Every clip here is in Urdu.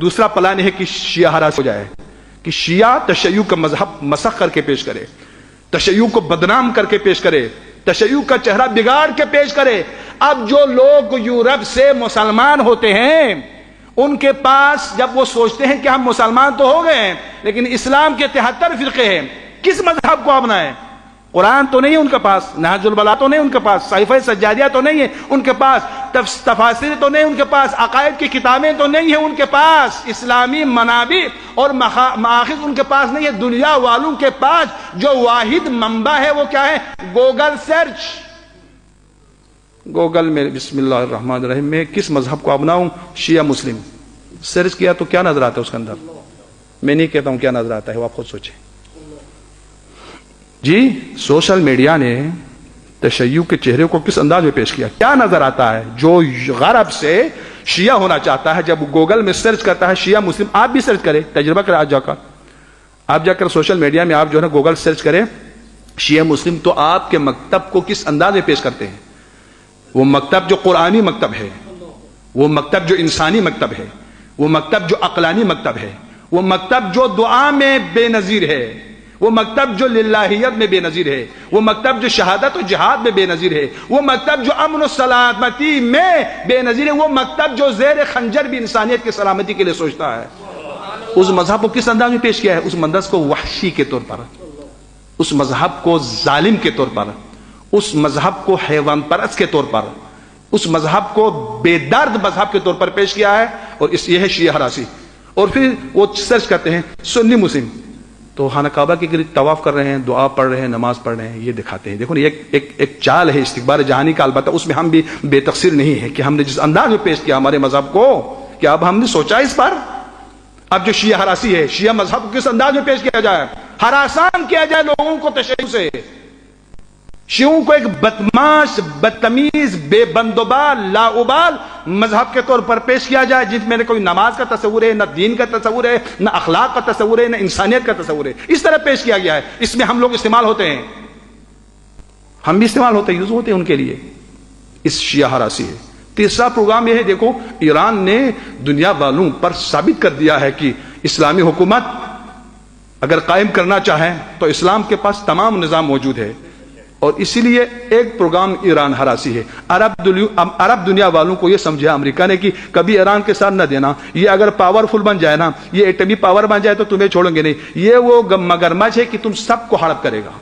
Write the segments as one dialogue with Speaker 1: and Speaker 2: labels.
Speaker 1: دوسرا پلان یہ ہے کہ شیعہ ہراس ہو جائے، کہ شیعہ تشیع کا مذہب مسخ کر کے پیش کرے، تشیع کو بدنام کر کے پیش کرے، تشیع کا چہرہ بگاڑ کے پیش کرے۔ اب جو لوگ یورپ سے مسلمان ہوتے ہیں ان کے پاس جب وہ سوچتے ہیں کہ ہم مسلمان تو ہو گئے ہیں لیکن اسلام کے 73 فرقے ہیں، کس مذہب کو اپنائیں؟ قرآن تو نہیں ہے ان کے پاس، نہج البلاغہ تو نہیں ان کے پاس، صحیفہ سجادیہ تو نہیں ہے ان کے پاس، تفاسیر تو نہیں ان کے پاس، عقائد کی کتابیں تو نہیں ہیں ان کے پاس، اسلامی منابع اور مآخذ ان کے پاس نہیں ہے۔ دنیا والوں کے پاس جو واحد منبع ہے وہ کیا ہے؟ Google search. گوگل میں بسم اللہ الرحمن الرحیم میں کس مذہب کو اپناؤں؟ شیعہ مسلم سرچ کیا تو کیا نظر آتا ہے اس کے اندر؟ میں نہیں کہتا ہوں کیا نظر آتا ہے، وہ آپ خود سوچیں۔ جی سوشل میڈیا نے تشیع کے چہرے کو کس انداز میں پیش کیا؟ کیا نظر آتا ہے؟ جو غرب سے شیعہ ہونا چاہتا ہے جب گوگل میں سرچ کرتا ہے شیعہ مسلم، آپ بھی سرچ کریں، تجربہ کریں، آپ جا کر سوشل میڈیا میں آپ جو ہے نا گوگل سرچ کریں شیعہ مسلم، تو آپ کے مکتب کو کس انداز میں پیش کرتے ہیں؟ وہ مکتب جو قرآنی مکتب ہے، وہ مکتب جو انسانی مکتب ہے، وہ مکتب جو عقلانی مکتب ہے، وہ مکتب جو دعا میں بے نظیر ہے، وہ مکتب جو للہیت میں بے نظیر ہے، وہ مکتب جو شہادت و جہاد میں بے نظیر ہے، وہ مکتب جو امن و سلامتی میں بے نظیر ہے، وہ مکتب جو زیر خنجر بھی انسانیت کی سلامتی کے لیے سوچتا ہے، اس مذہب کو کس انداز میں پیش کیا ہے؟ اس مذہب کو وحشی کے طور پر، اس مذہب کو ظالم کے طور پر، اس مذہب کو حیوان پرست کے طور پر، اس مذہب کو بے درد مذہب کے طور پر پیش کیا ہے، اور یہ ہے شیعہ ہراسی۔ اور پھر وہ سرچ کرتے ہیں سنی مسلم، تو خانہ کعبہ کے گرد طواف کر رہے ہیں، دعا پڑھ رہے ہیں، نماز پڑھ رہے ہیں، یہ دکھاتے ہیں۔ دیکھو ایک چال ہے استکبار جہانی کا، البتہ اس میں ہم بھی بے تقصیر نہیں ہے کہ ہم نے جس انداز میں پیش کیا ہمارے مذہب کو، کیا اب ہم نے سوچا اس پر؟ اب جو شیعہ ہراسی ہے، شیعہ مذہب کو کس انداز میں پیش کیا جائے؟ ہراسان کیا جائے لوگوں کو تشیع سے، شیعوں کو ایک بدماش، بدتمیز، بے بندوبال، لاؤبال مذہب کے طور پر پیش کیا جائے، جس میں نہ کوئی نماز کا تصور ہے، نہ دین کا تصور ہے، نہ اخلاق کا تصور ہے، نہ انسانیت کا تصور ہے۔ اس طرح پیش کیا گیا ہے، اس میں ہم لوگ استعمال ہوتے ہیں، ہم بھی استعمال ہوتے ہیں، یوز ہوتے ہیں ان کے لیے، اس شیعہ ہراسی ہے۔ تیسرا پروگرام یہ ہے، دیکھو ایران نے دنیا والوں پر ثابت کر دیا ہے کہ اسلامی حکومت اگر قائم کرنا چاہیں تو اسلام کے پاس تمام نظام موجود ہے، اور اسی لیے ایک پروگرام ایران ہراسی ہے۔ عرب دنیا والوں کو یہ سمجھا امریکہ نے کہ کبھی ایران کے ساتھ نہ دینا، یہ اگر پاورفل بن جائے نا، یہ ایٹمی پاور بن جائے تو تمہیں چھوڑیں گے نہیں، یہ وہ مگرمچھ ہے کہ تم سب کو ہڑپ کرے گا۔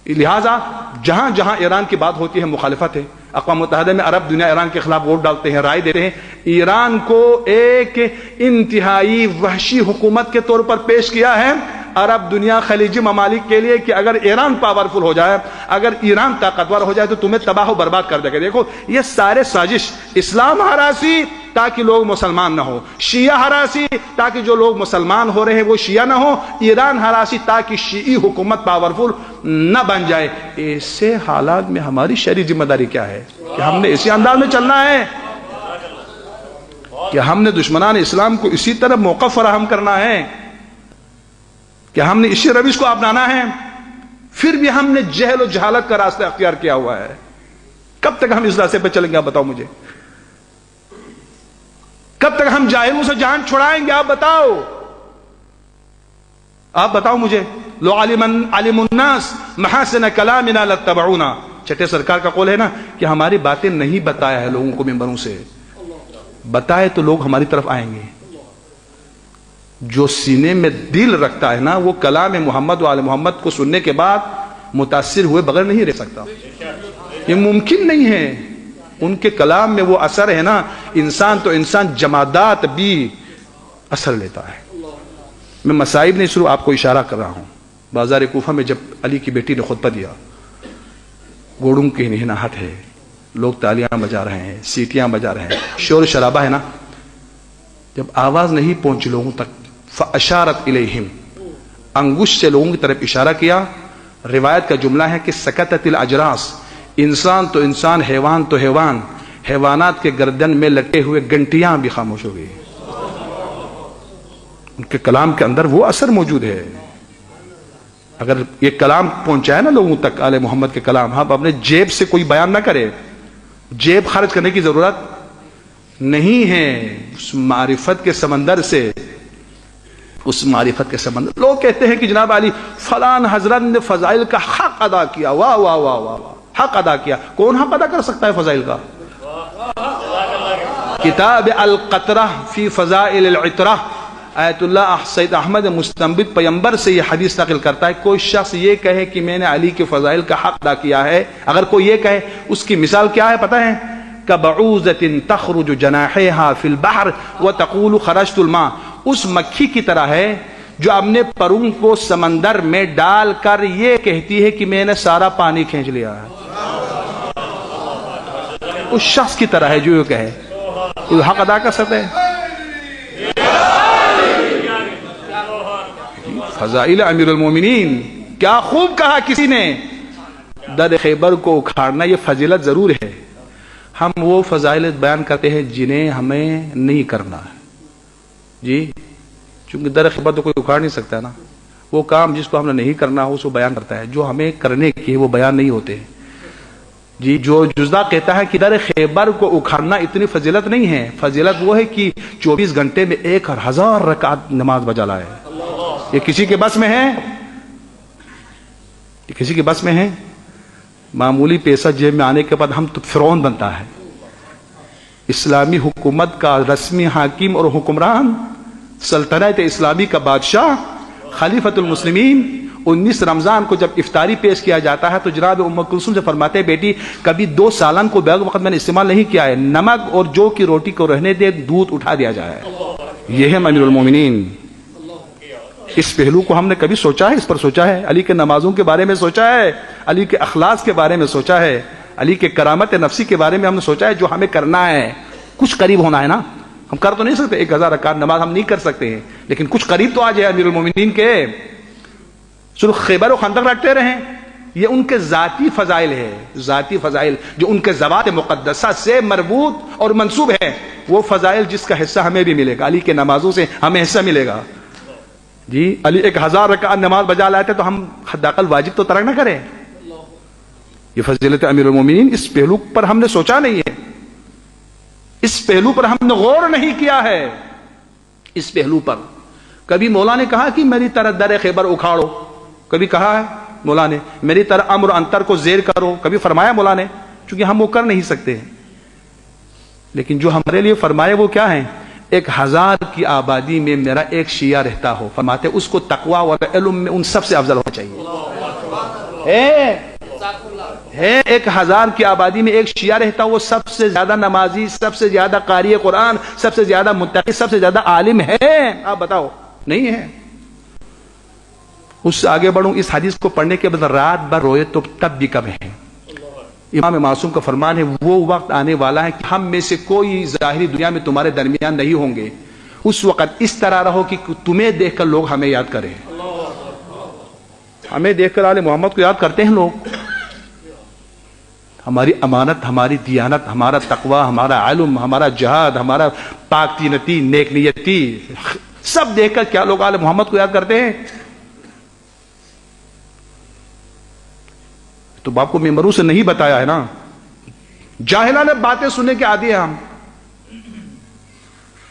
Speaker 1: لہٰذا جہاں جہاں ایران کی بات ہوتی ہے مخالفت ہے۔ اقوام متحدہ میں عرب دنیا ایران کے خلاف ووٹ ڈالتے ہیں، رائے دیتے ہیں۔ ایران کو ایک انتہائی وحشی حکومت کے طور پر پیش کیا ہے عرب دنیا خلیجی ممالک کے لیے کہ اگر ایران پاورفل ہو جائے، اگر ایران طاقتور ہو جائے تو تمہیں تباہ و برباد کر دے گا۔ دیکھو یہ سارے سازش، اسلام ہراسی تاکہ لوگ مسلمان نہ ہو، شیعہ ہراسی تاکہ جو لوگ مسلمان ہو رہے ہیں وہ شیعہ نہ ہو، ایران ہراسی تاکہ شیعی حکومت پاورفل نہ بن جائے۔ ایسے حالات میں ہماری شرعی ذمہ داری کیا ہے کہ ہم نے اسی انداز میں چلنا ہے، کہ ہم نے دشمنان اسلام کو اسی طرح موقع فراہم کرنا ہے، کہ ہم نے اسی روش کو اپنانا ہے؟ پھر بھی ہم نے جہل و جہالت کا راستہ اختیار کیا ہوا ہے۔ کب تک ہم اس راستے پہ چلیں گے؟ آپ بتاؤ مجھے، کب تک ہم جاہلوں سے جان چھڑائیں گے؟ آپ بتاؤ، آپ بتاؤ مجھے۔ لو علم الناس محاسن کلامنا لاتبعونا، چھٹے سرکار کا قول ہے نا کہ ہماری باتیں نہیں بتایا ہے لوگوں کو ممبروں سے، بتائے تو لوگ ہماری طرف آئیں گے۔ جو سینے میں دل رکھتا ہے نا وہ کلام محمد و آل محمد کو سننے کے بعد متاثر ہوئے بغیر نہیں رہ سکتا، یہ ممکن نہیں ہے۔ ان کے کلام میں وہ اثر ہے نا، انسان تو انسان، جمادات بھی اثر لیتا ہے۔ میں مصائب نہیں صرف آپ کو اشارہ کر رہا ہوں۔ بازار کوفہ میں جب علی کی بیٹی نے خطبہ دیا، گھوڑوں کی نہناہٹ ہے، لوگ تالیاں بجا رہے ہیں، سیٹیاں بجا رہے ہیں، شور شرابہ ہے نا، جب آواز نہیں پہنچی لوگوں تک، فَأَشَارَتْ إِلَيْهِمْ، انگوش سے لوگوں کی طرف اشارہ کیا۔ روایت کا جملہ ہے کہ سکتت الاجراس، انسان تو انسان، حیوان تو حیوان، حیوانات کے گردن میں لٹے ہوئے گھنٹیاں بھی خاموش ہو گئی۔ ان کے کلام کے اندر وہ اثر موجود ہے۔ اگر یہ کلام پہنچائے نا لوگوں تک، آل محمد کے کلام، ہم اپنے جیب سے کوئی بیان نہ کرے، جیب خرچ کرنے کی ضرورت نہیں ہیں اس معرفت کے سمندر سے، اس معرفت کے سمندر. لوگ کہتے ہیں کہ جناب علی فلان حضرت نے فضائل کا حق ادا کیا، واہ واہ واہ واہ واہ، حق ادا کیا. کون حق ادا کر سکتا ہے فضائل کا؟ کتاب القطرہ فی فضائل العطرہ، آیت اللہ سید احمد مستنبط پیمبر سے یہ حدیث نقل کرتا ہے. کوئی شخص یہ کہے کہ میں نے علی کے فضائل کا حق ادا کیا ہے، اگر کوئی یہ کہے، اس کی مثال کیا ہے پتہ ہے؟ کبعوضۃ تخرج جناحیها فی البحر وتقول خرجت الماء، اس مکھی کی طرح ہے جو اپنے پروں کو سمندر میں ڈال کر یہ کہتی ہے کہ میں نے سارا پانی کھینچ لیا ہے. اس شخص کی طرح ہے جو یہ کہے. کوئی حق ادا کر سکتے ہیں؟ فضائل امیر المومنین، کیا خوب کہا کسی نے. در خیبر کو اکھاڑنا یہ فضیلت ضرور ہے. ہم وہ فضائل بیان کرتے ہیں جنہیں ہمیں نہیں کرنا ہے جی، چونکہ در خیبر تو کوئی اکھاڑ نہیں سکتا نا. وہ کام جس کو ہم نے نہیں کرنا ہو اس کو بیان کرتا ہے، جو ہمیں کرنے کے وہ بیان نہیں ہوتے جی. جو جزدہ کہتا ہے کہ در خیبر کو اکھاڑنا اتنی فضیلت نہیں ہے، فضیلت وہ ہے کہ 24 گھنٹے میں 1000 رکعت نماز بجا لائے. یہ کسی کے بس میں ہے؟ یہ کسی کے بس میں ہے؟ معمولی پیسہ جیب میں آنے کے بعد ہم تو فرعون بنتا ہے. اسلامی حکومت کا رسمی حاکم اور حکمران، سلطنت اسلامی کا بادشاہ، خلیفۃ المسلمین، 19 رمضان کو جب افطاری پیش کیا جاتا ہے تو جناب ام کلثوم سے فرماتے ہیں بیٹی کبھی 2 سالن کو بیگ وقت میں نے استعمال نہیں کیا ہے، نمک اور جو کی روٹی کو رہنے دے، دودھ اٹھا دیا جائے. یہ ہے امیر المومنین. اس پہلو کو ہم نے کبھی سوچا ہے؟ اس پر سوچا ہے؟ علی کے نمازوں کے بارے میں سوچا ہے؟ علی کے اخلاص کے بارے میں سوچا ہے؟ علی کے کرامت نفسی کے بارے میں ہم نے سوچا ہے؟ جو ہمیں کرنا ہے کچھ قریب ہونا ہے نا. ہم کر تو نہیں سکتے 1000 رکعت نماز ہم نہیں کر سکتے ہیں، لیکن کچھ قریب تو آ جائے امیر المومنین کے. صرف خیبر و خندق لڑتے رہیں، یہ ان کے ذاتی فضائل ہے، ذاتی فضائل جو ان کے ذوات مقدسہ سے مربوط اور منسوب ہے. وہ فضائل جس کا حصہ ہمیں بھی ملے گا، علی کے نمازوں سے ہمیں حصہ ملے گا جی. علی 1000 رکعت نماز بجا لاتے تو ہم حد اقل واجب تو ترک نہ کریں. یہ فضیلت امیر المومنین، اس پہلو پر ہم نے سوچا نہیں ہے، اس پہلو پر ہم نے غور نہیں کیا ہے. اس پہلو پر کبھی مولا نے کہا کہ میری طرح در خیبر اکھاڑو؟ کبھی کہا ہے مولا نے میری طرح امر انتر کو زیر کرو؟ کبھی فرمایا مولا نے؟ چونکہ ہم وہ کر نہیں سکتے ہیں. لیکن جو ہمارے لیے فرمائے وہ کیا ہے؟ 1000 کی آبادی میں میرا ایک شیعہ رہتا ہو، فرماتے اس کو تقوی و علم میں ان سب سے افضل ہونا چاہیے. 1000 کی آبادی میں ایک شیعہ رہتا ہو، وہ سب سے زیادہ نمازی، سب سے زیادہ قاری قرآن، سب سے زیادہ متقی، سب سے زیادہ عالم ہے. آپ بتاؤ نہیں ہے؟ اس سے آگے بڑھوں، اس حدیث کو پڑھنے کے بعد رات بھر روئے تو تب بھی کم ہے. امام معصوم کا فرمان ہے وہ وقت آنے والا ہے کہ ہم میں سے کوئی ظاہری دنیا میں تمہارے درمیان نہیں ہوں گے، اس وقت اس طرح رہو کہ تمہیں دیکھ کر لوگ ہمیں یاد کریں. ہمیں دیکھ کر آل محمد کو یاد کرتے ہیں لوگ. ہماری امانت، ہماری دیانت، ہمارا تقوی، ہمارا علم، ہمارا جہاد، ہمارا پاک تینتی، نیک نیتی، سب دیکھ کر کیا لوگ آل محمد کو یاد کرتے ہیں؟ تو باپ کو ممبروں سے نہیں بتایا ہے نا. جاہلانہ باتیں سننے کے عادی ہیں ہم.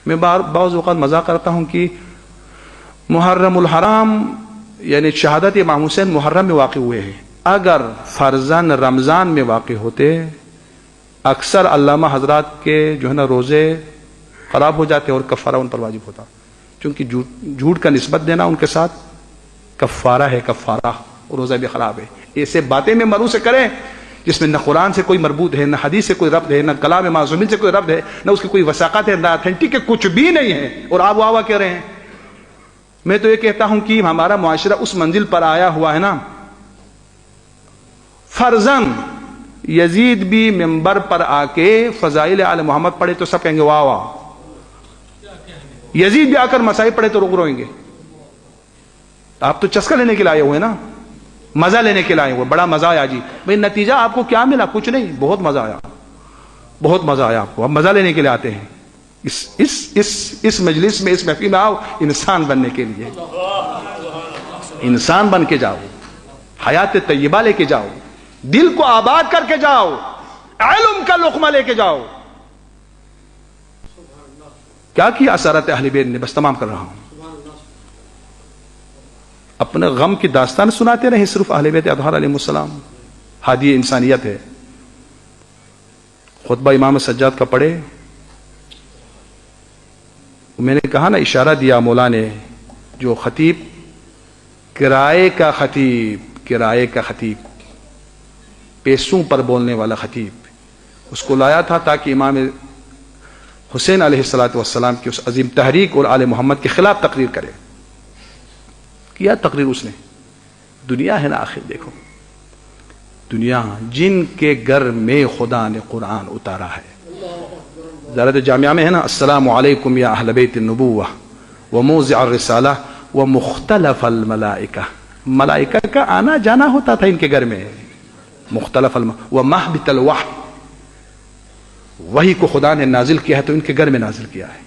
Speaker 1: میں بعض اوقات مزاق کرتا ہوں کہ محرم الحرام یعنی شہادت امام حسین محرم میں واقع ہوئے ہیں. اگر فرضاً رمضان میں واقع ہوتے اکثر علامہ حضرات کے جو ہے نا روزے خراب ہو جاتے اور کفارہ ان پر واجب ہوتا، کیونکہ جھوٹ کا نسبت دینا ان کے ساتھ کفارہ ہے. کفارہ روزہ بھی خراب ہے. ایسے باتیں میں مرو سے کریں جس میں نہ قرآن سے کوئی مربوط ہے، نہ حدیث سے کوئی ربط ہے، نہ کلام معصومین سے کوئی ربط ہے، نہ اس کی کوئی وثاقت ہے، نہ اتھینٹک ہے، کچھ بھی نہیں ہے، اور آپ واہ کہہ رہے ہیں. میں تو یہ کہتا ہوں کہ ہمارا معاشرہ اس منزل پر آیا ہوا ہے نا، فرضاً یزید بھی منبر پر آ کے فضائل آل محمد پڑھے تو سب کہیں گے واہ واہ. یزید بھی آ کر مسائل پڑھے تو روک روئیں گے. آپ تو چسکا لینے کے لیے آئے ہوئے نا، مزہ لینے کے لیے آئے ہوئے. بڑا مزہ آیا جی. بھئی نتیجہ آپ کو کیا ملا؟ کچھ نہیں. بہت مزہ آیا، بہت مزہ آیا آپ کو. اب مزہ لینے کے لیے آتے ہیں. اس مجلس میں، اس محفل میں آؤ انسان بننے کے لیے. انسان بن کے جاؤ، حیات طیبہ لے کے جاؤ، دل کو آباد کر کے جاؤ، علم کا لقمہ لے کے جاؤ. کیا کیا اسارت اہل بیت نے؟ بس تمام کر رہا ہوں. اپنے غم کی داستان سناتے رہے صرف اہل بیت اطہار علیہ السلام. ہادی انسانیت ہے. خطبہ امام سجاد کا پڑھے. میں نے کہا نا، اشارہ دیا مولا نے، جو خطیب کرائے کا خطیب پیسوں پر بولنے والا خطیب، اس کو لایا تھا تاکہ امام حسین علیہ الصلوۃ والسلام کی اس عظیم تحریک اور آل محمد کے خلاف تقریر کرے. کیا تقریر اس نے؟ دنیا ہے نا آخر، دیکھو دنیا جن کے گھر میں خدا نے قرآن اتارا ہے. زیارت جامعہ میں ہے نا، السلام علیکم یا اہل بیت النبوہ وموضع الرسالہ ومختلف الملائکہ. ملائکہ کا آنا جانا ہوتا تھا ان کے گھر میں. مختلف ومہبط الوحی، وحی کو خدا نے نازل کیا ہے تو ان کے گھر میں نازل کیا ہے.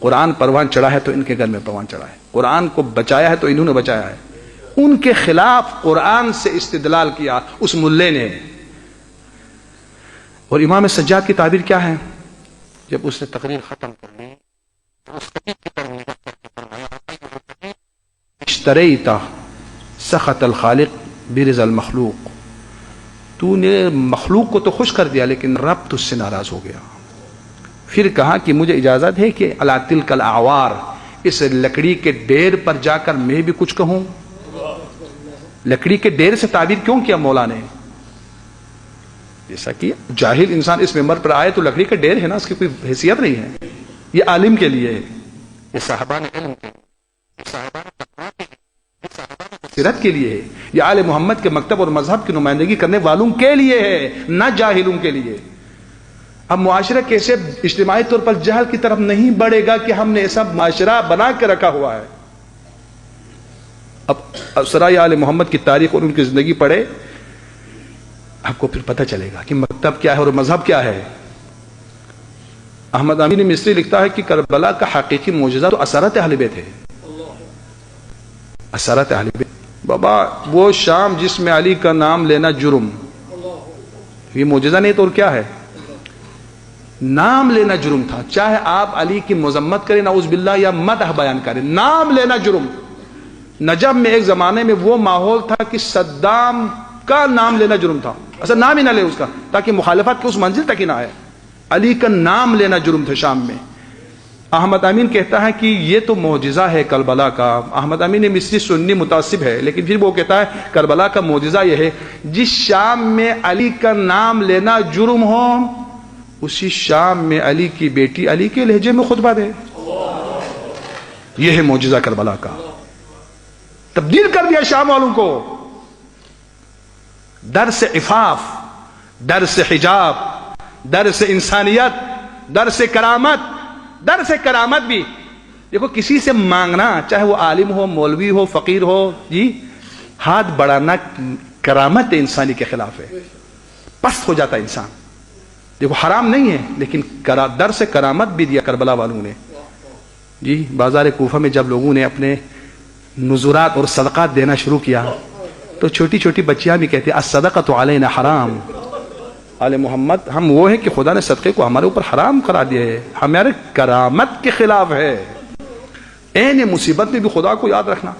Speaker 1: قرآن پروان چڑھا ہے تو ان کے گھر میں پروان چڑھا ہے. قرآن کو بچایا ہے تو انہوں نے بچایا ہے. ان کے خلاف قرآن سے استدلال کیا اس ملے نے. اور امام سجاد کی تعبیر کیا ہے؟ جب اس نے تقریر ختم کر لی تو اس خطیب کی طرف فرمایا، اشتریت سخط الخالق برضا المخلوق. تو نے مخلوق کو تو خوش کر دیا لیکن رب تجھ سے ناراض ہو گیا. پھر کہا کہ مجھے اجازت ہے کہ علی تلک الاعوار، اس لکڑی کے ڈیر پر جا کر میں بھی کچھ کہوں. لکڑی کے ڈیر سے تعبیر کیوں کیا مولا نے؟ جیسا کہ جاہل انسان اس ممبر پر آئے تو لکڑی کا ڈیر ہے نا، اس کی کوئی حیثیت نہیں ہے. یہ عالم کے لیے، یہ صاحبان علم کے، صاحبان تقویٰ کے، صاحبان بصیرت کے لیے ہے. یہ آل محمد کے مکتب اور مذہب کی نمائندگی کرنے والوں کے لیے ہے، نہ جاہلوں کے لیے. اب معاشرہ کیسے اجتماعی طور پر جہل کی طرف نہیں بڑھے گا کہ ہم نے ایسا معاشرہ بنا کے رکھا ہوا ہے. اب سرائے آل محمد کی تاریخ اور ان کی زندگی پڑھے، آپ کو پھر پتہ چلے گا کہ مکتب کیا ہے اور مذہب کیا ہے. احمد امین مصری لکھتا ہے کہ کربلا کا حقیقی معجزہ تو اسارت اہل بیت ہے. اسارت اہل بیت. بابا وہ شام جس میں علی کا نام لینا جرم، یہ معجزہ نہیں تو اور کیا ہے؟ نام لینا جرم تھا. چاہے آپ علی کی مذمت کریں نعوذ باللہ یا مدح بیان کریں، نام لینا جرم. نجب میں ایک زمانے میں وہ ماحول تھا کہ صدام کا نام لینا جرم تھا. اصل نام ہی نہ لے اس کا تاکہ مخالفت کے اس منزل تک ہی نہ آئے. علی کا نام لینا جرم تھا شام میں. احمد امین کہتا ہے کہ یہ تو معجزہ ہے کربلا کا. احمد امین مصری سنی متعصب ہے لیکن پھر وہ کہتا ہے کربلا کا معجزہ یہ ہے جس شام میں علی کا نام لینا جرم ہو، اسی شام میں علی کی بیٹی علی کے لہجے میں خطبہ دے. یہ ہے معجزہ کربلا کا. تبدیل کر دیا شام والوں کو. درس عفاف، درس حجاب، درس انسانیت، درس کرامت. درس کرامت بھی دیکھو، کسی سے مانگنا چاہے وہ عالم ہو، مولوی ہو، فقیر ہو، جی ہاتھ بڑھانا کرامت انسانی کے خلاف ہے. پست ہو جاتا انسان. دیکھو حرام نہیں ہے لیکن درس کرامت بھی دیا کربلا والوں نے. جی بازار کوفہ میں جب لوگوں نے اپنے نذرات اور صدقات دینا شروع کیا تو چھوٹی چھوٹی بچیاں بھی کہتے ہیں الصدقۃ علینا حرام. آل محمد ہم وہ ہیں کہ خدا نے صدقے کو ہمارے اوپر حرام کرا دیا ہے، ہمارے کرامت کے خلاف ہے. عین مصیبت میں بھی خدا کو یاد رکھنا،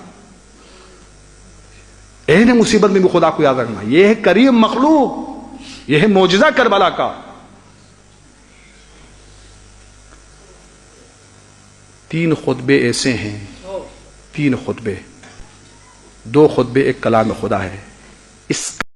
Speaker 1: عین مصیبت میں بھی خدا کو یاد رکھنا. یہ ہے کریم مخلوق، یہ ہے معجزہ کربلا کا. تین خطبے ایسے ہیں، تین خطبے، دو خطبے ایک کلام خدا ہے. اس